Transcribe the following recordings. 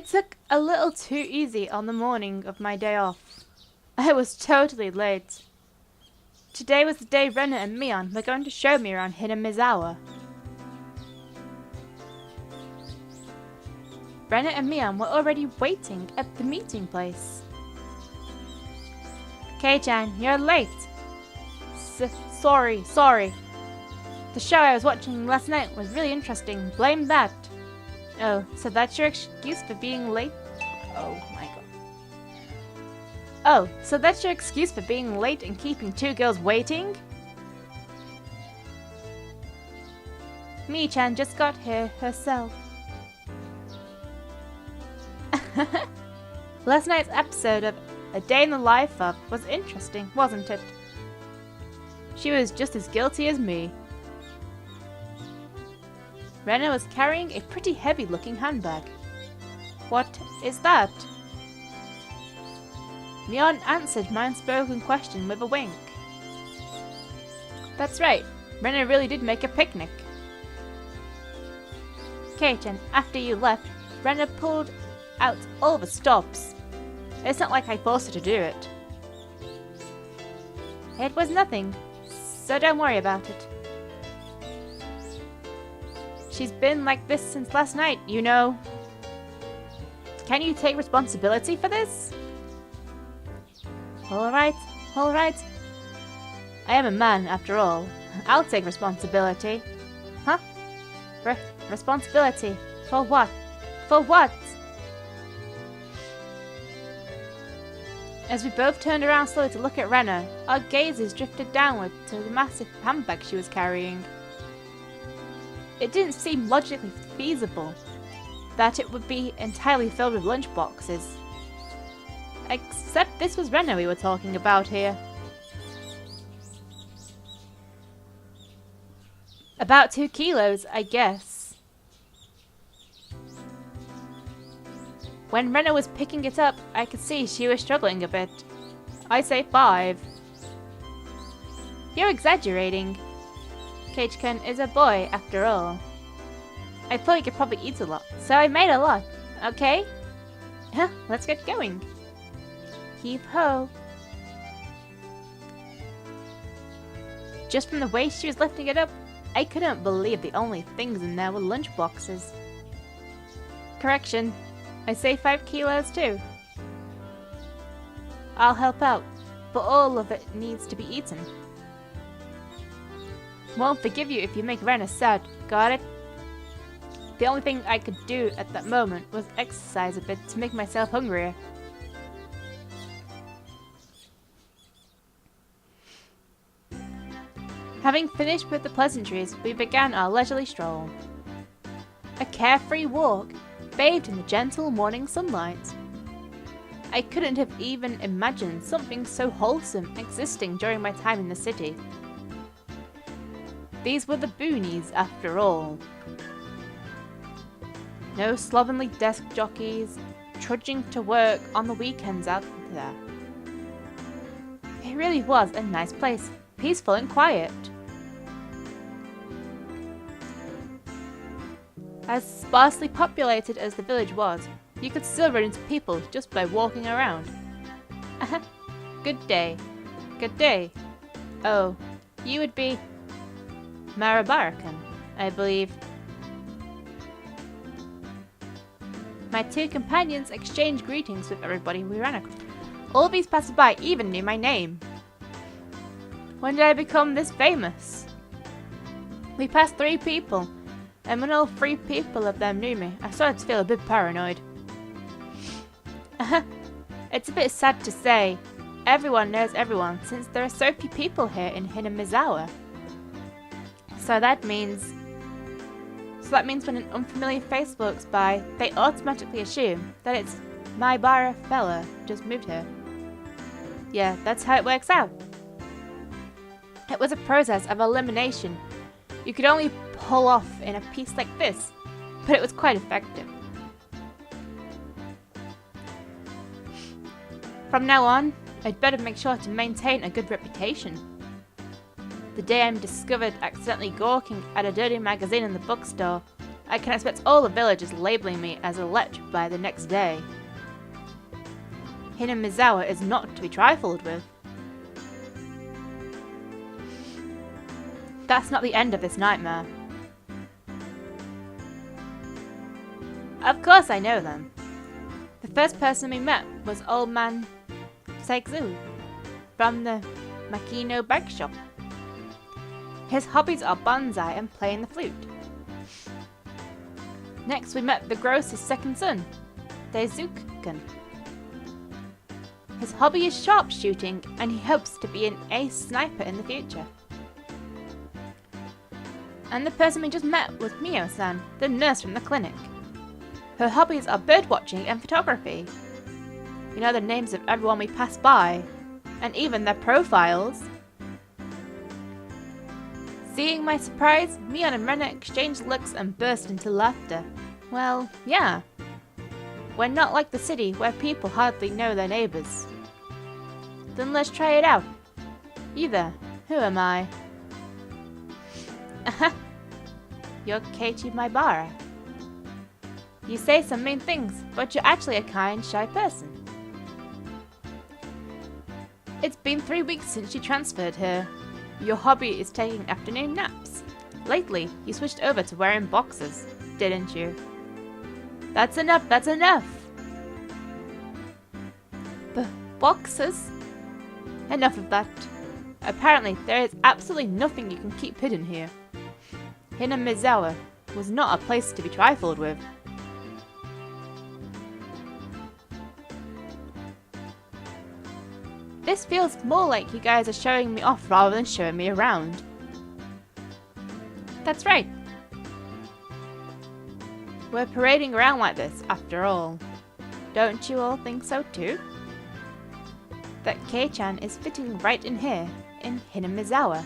It took a little too easy on the morning of my day off. I was totally late. Today was the day Rena and Mion were going to show me around Hinamizawa. Rena and Mion were already waiting at the meeting place. Kei-chan, you're late. Sorry. The show I was watching last night was really interesting. Blame that. Oh, so that's your excuse for being late? Oh my god. Oh, so that's your excuse for being late and keeping two girls waiting? Mi-chan just got here herself. Last night's episode of A Day in the Life of was interesting, wasn't it? She was just as guilty as me. Rena was carrying a pretty heavy-looking handbag. What is that? Mion answered my unspoken question with a wink. That's right, Rena really did make a picnic. Kei-chan, after you left, Rena pulled out all the stops. It's not like I forced her to do it. It was nothing, so don't worry about it. She's been like this since last night, you know. Can you take responsibility for this? Alright. I am a man, after all. I'll take responsibility. Huh? Responsibility? For what? For what? As we both turned around slowly to look at Rena, our gazes drifted downward to the massive handbag she was carrying. It didn't seem logically feasible that it would be entirely filled with lunchboxes. Except this was Rena we were talking about here. About 2 kilos, I guess. When Rena was picking it up, I could see she was struggling a bit. I say 5. You're exaggerating. Keiichi-kun is a boy, after all. I thought he could probably eat a lot, so I made a lot, okay? Let's get going. Heave ho. Just from the way she was lifting it up, I couldn't believe the only things in there were lunch boxes. Correction, I say 5 kilos too. I'll help out, but all of it needs to be eaten. Won't forgive you if you make Rena sad, got it? The only thing I could do at that moment was exercise a bit to make myself hungrier. Having finished with the pleasantries, we began our leisurely stroll. A carefree walk, bathed in the gentle morning sunlight. I couldn't have even imagined something so wholesome existing during my time in the city. These were the boonies, after all. No slovenly desk jockeys, trudging to work on the weekends out there. It really was a nice place, peaceful and quiet. As sparsely populated as the village was, you could still run into people just by walking around. Good day. Good day. Oh, you would be Maebara-kun, I believe. My 2 companions exchanged greetings with everybody we ran across. All these passers-by even knew my name. When did I become this famous? We passed 3 people, and when all 3 people of them knew me, I started to feel a bit paranoid. It's a bit sad to say, everyone knows everyone since there are so few people here in Hinamizawa. So that means when an unfamiliar face walks by, they automatically assume that it's Maebara fella just moved here. Yeah, that's how it works out. It was a process of elimination you could only pull off in a piece like this, but it was quite effective. From now on, I'd better make sure to maintain a good reputation. The day I'm discovered accidentally gawking at a dirty magazine in the bookstore, I can expect all the villagers labeling me as a lech by the next day. Hinamizawa is not to be trifled with. That's not the end of this nightmare. Of course I know them. The first person we met was old man Saigzu from the Makino bike shop. His hobbies are bonsai and playing the flute. Next we met the grocer's second son, Daisuke-kun. His hobby is sharpshooting and he hopes to be an ace sniper in the future. And the person we just met was Mio-san, the nurse from the clinic. Her hobbies are birdwatching and photography. You know the names of everyone we pass by, and even their profiles. Seeing my surprise, Mion and Rena exchanged looks and burst into laughter. Well, yeah. We're not like the city where people hardly know their neighbours. Then let's try it out. You there, who am I? Aha! You're Keiichi Maebara. You say some mean things, but you're actually a kind, shy person. It's been 3 weeks since you transferred here. Your hobby is taking afternoon naps. Lately, you switched over to wearing boxers, didn't you? That's enough, that's enough! Boxers? Enough of that. Apparently, there is absolutely nothing you can keep hidden here. Hinamizawa was not a place to be trifled with. This feels more like you guys are showing me off rather than showing me around. That's right. We're parading around like this, after all. Don't you all think so too? That Kei-chan is fitting right in here, in Hinamizawa.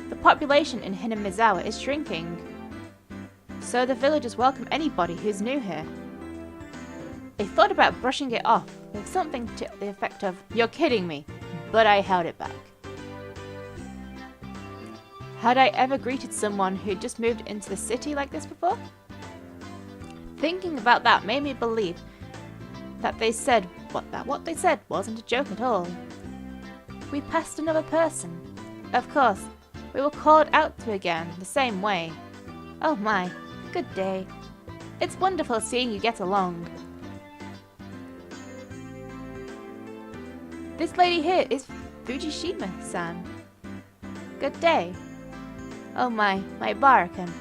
The population in Hinamizawa is shrinking, so the villagers welcome anybody who's new here. I thought about brushing it off with something to the effect of, "You're kidding me," but I held it back. Had I ever greeted someone who just moved into the city like this before? Thinking about that made me believe that what they said wasn't a joke at all. We passed another person. Of course, we were called out to again, the same way. Oh my, good day. It's wonderful seeing you get along. This lady here is Fujishima-san. Good day. Oh my Maebara-kun.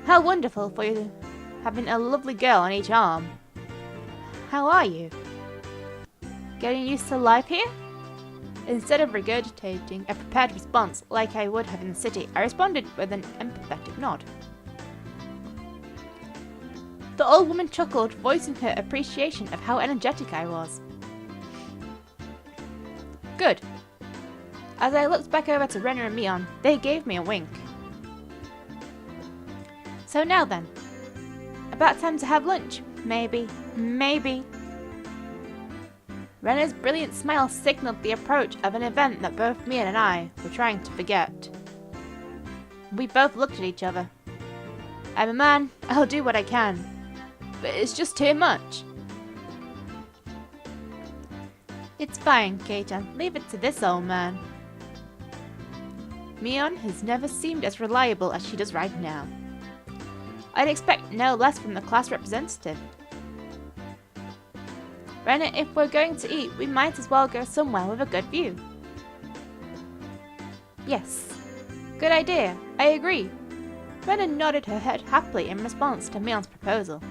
How wonderful for you having a lovely girl on each arm. How are you? Getting used to life here? Instead of regurgitating a prepared response like I would have in the city, I responded with an empathetic nod. The old woman chuckled, voicing her appreciation of how energetic I was. Good. As I looked back over to Rena and Mion, they gave me a wink. So now then, about time to have lunch, maybe. Rena's brilliant smile signaled the approach of an event that both Mion and I were trying to forget. We both looked at each other. I'm a man, I'll do what I can, but it's just too much. It's fine, Kei-chan, leave it to this old man. Mion has never seemed as reliable as she does right now. I'd expect no less from the class representative. Rena, if we're going to eat, we might as well go somewhere with a good view. Yes. Good idea. I agree. Rena nodded her head happily in response to Mion's proposal.